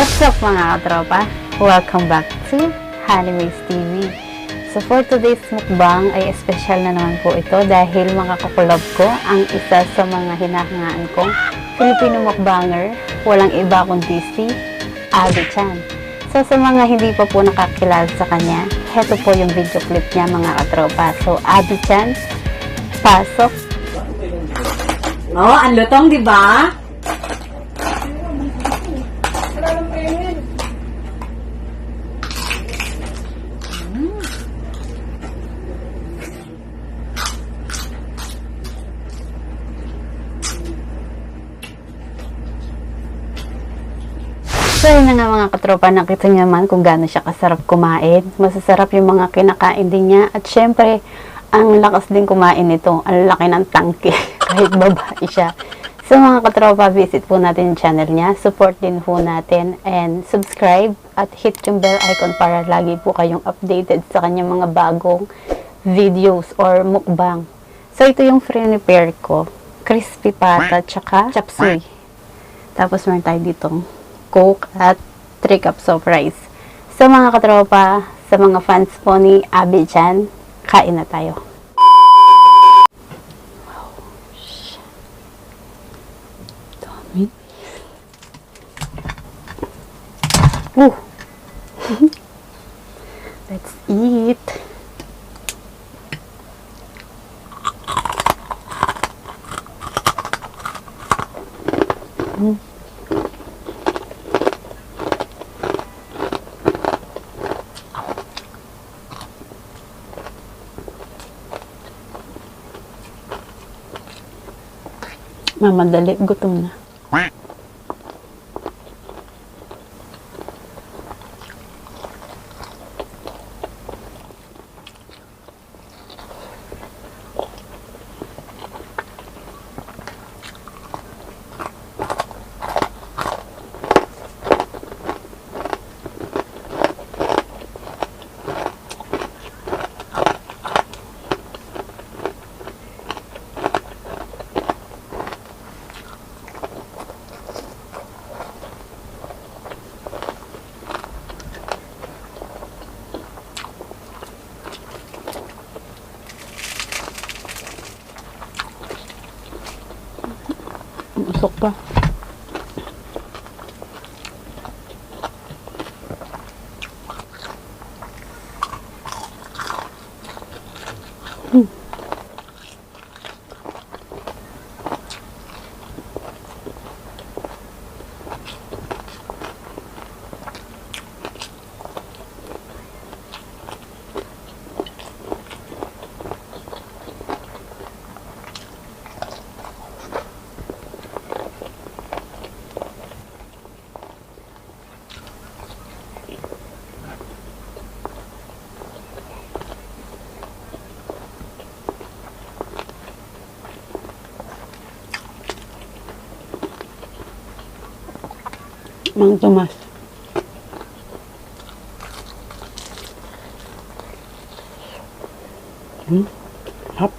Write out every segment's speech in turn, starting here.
What's up mga katropa? Welcome back to HANIMACE TV. So for today's mukbang ay special na naman po ito dahil makakakulab ko ang isa sa mga hinahangaan kong Filipino mukbanger. Walang iba kundi si Abby-chan. So sa mga hindi pa po nakakilala sa kanya, heto po yung video clip niya mga katropa. So Abby-chan, pasok! Oh, ang lutong, di ba? So yun na nga mga katropa, nakita niyo naman kung gaano siya kasarap kumain. Masasarap yung mga kinakain din niya. At syempre, ang lakas din kumain nito. Ang laki ng tangke, kahit babae siya. So mga katropa, visit po natin yung channel niya. Support din po natin. And subscribe at hit yung bell icon para lagi po kayong updated sa kanyang mga bagong videos or mukbang. So ito yung prepare ko. Crispy pata, tsaka chopsuey. Tapos meron tayo ditong Coke at 3 cups of rice. So mga katropa, sa mga fans po ni Abby-chan, kain na tayo. Wow. Dami. Let's eat. Mamadali, gutom na. Usok pa. Mang Tomas. Hap.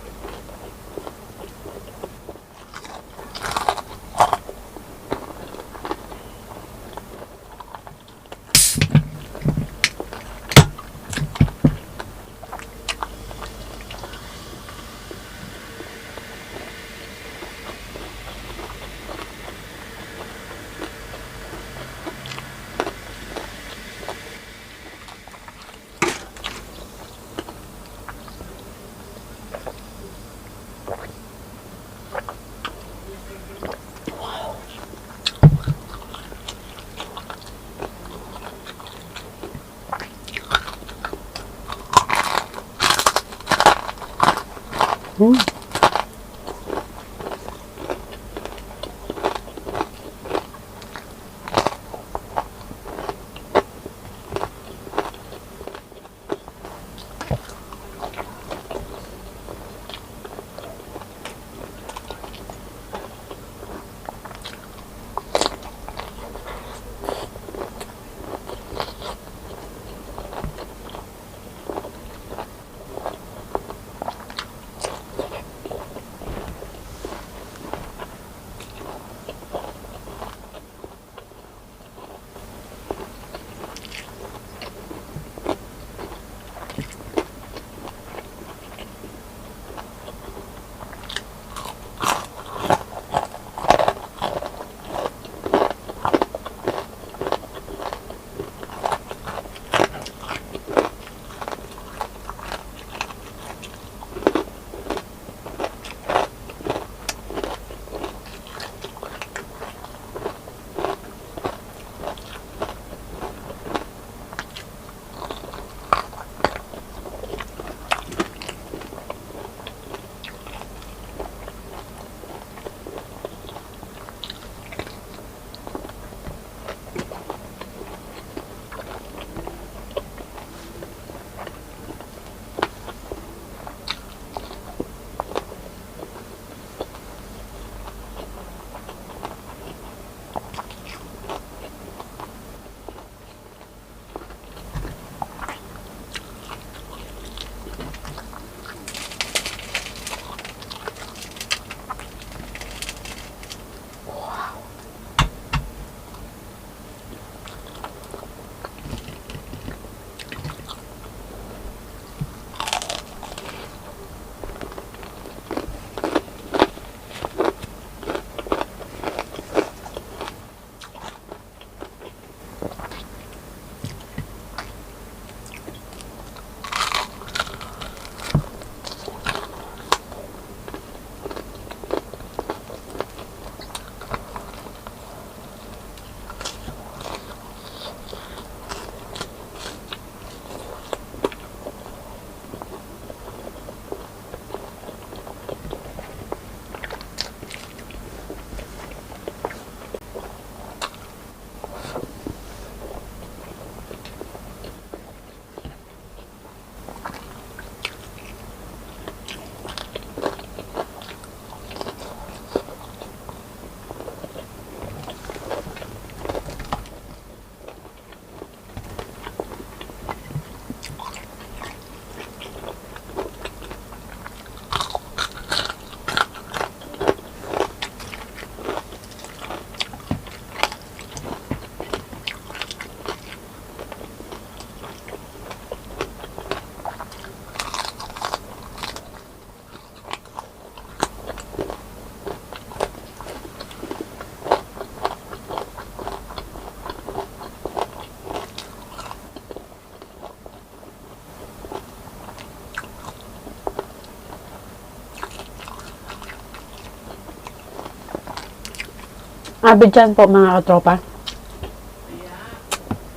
Abidjan po mga katropa.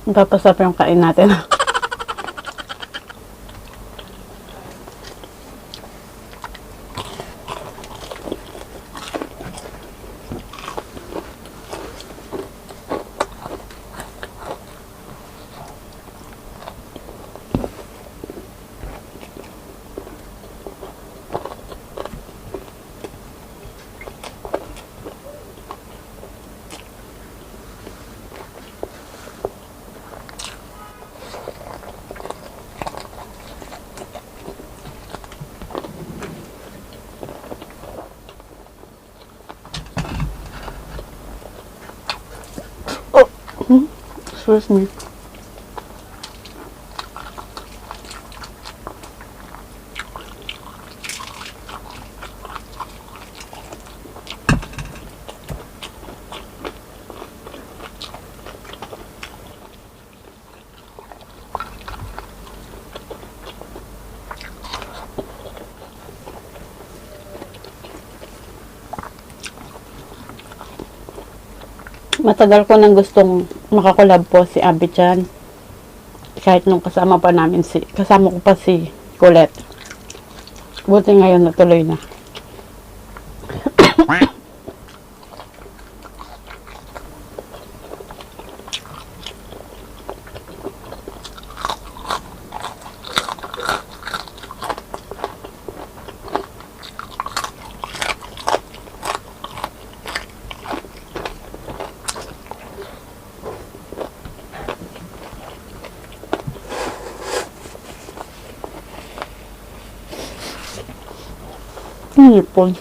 Papasap yung kain natin. Excuse me. Matagal ko nang gustong makakolab po si Abby-chan. Kahit nung kasama ko pa si Colette. Buti ngayon natuloy na. Hipon.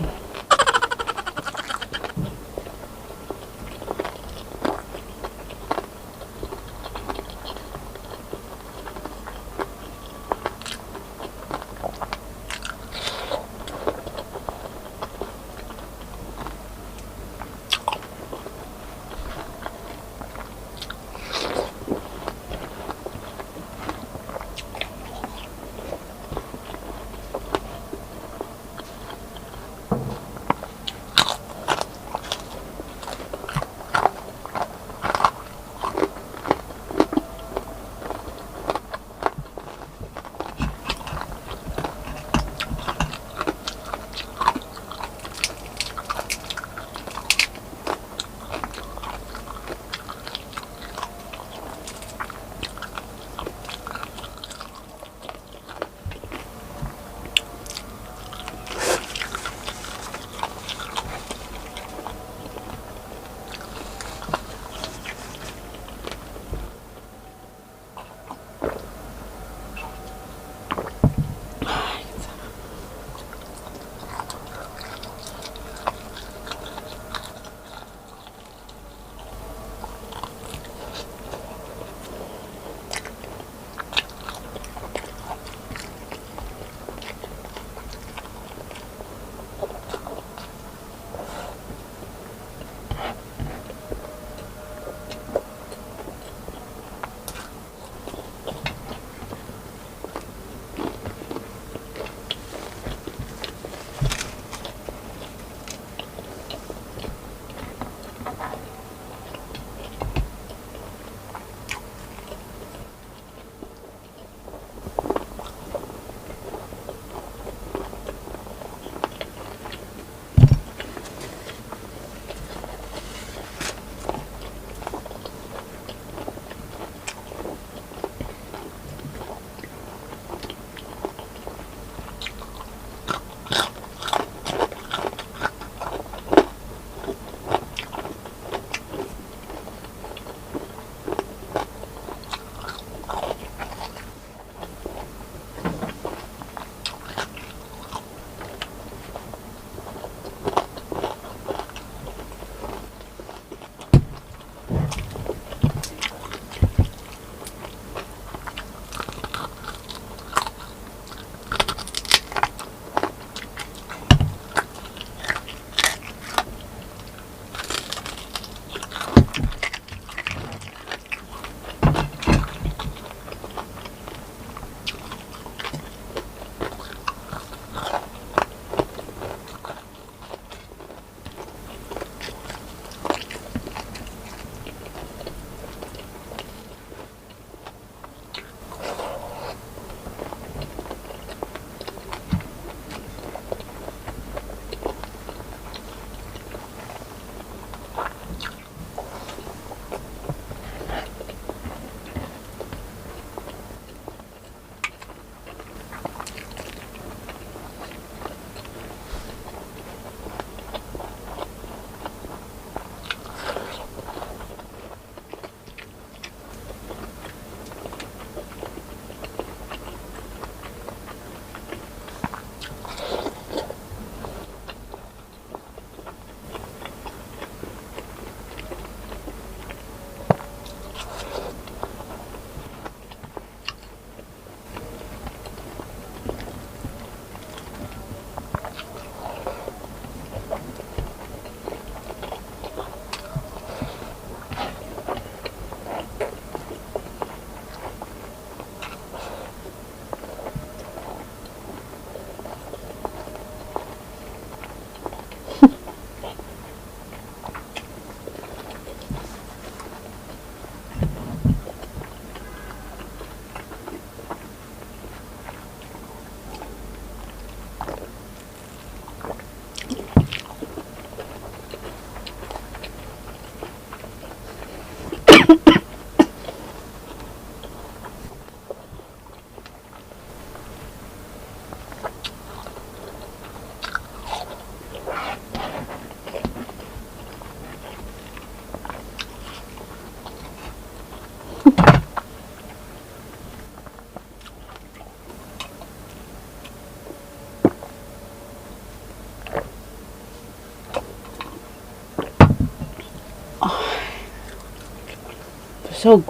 Sug.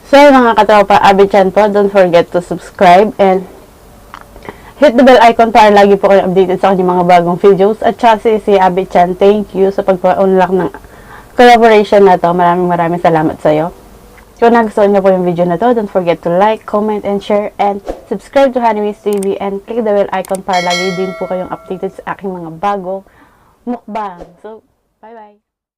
So, mga katropa, Abby-chan po, don't forget to subscribe and hit the bell icon para lagi po kayo updated sa kanyang mga bagong videos. At saka si Abby-chan, thank you sa pagpa-unlock ng collaboration na to. Maraming salamat sa iyo. Kung nagustuhan niyo po yung video na to, don't forget to like, comment, and share, and subscribe to HANIMACE TV, and click the bell icon para lagi din po kayong updated sa aking mga bagong mukbang. So, bye-bye!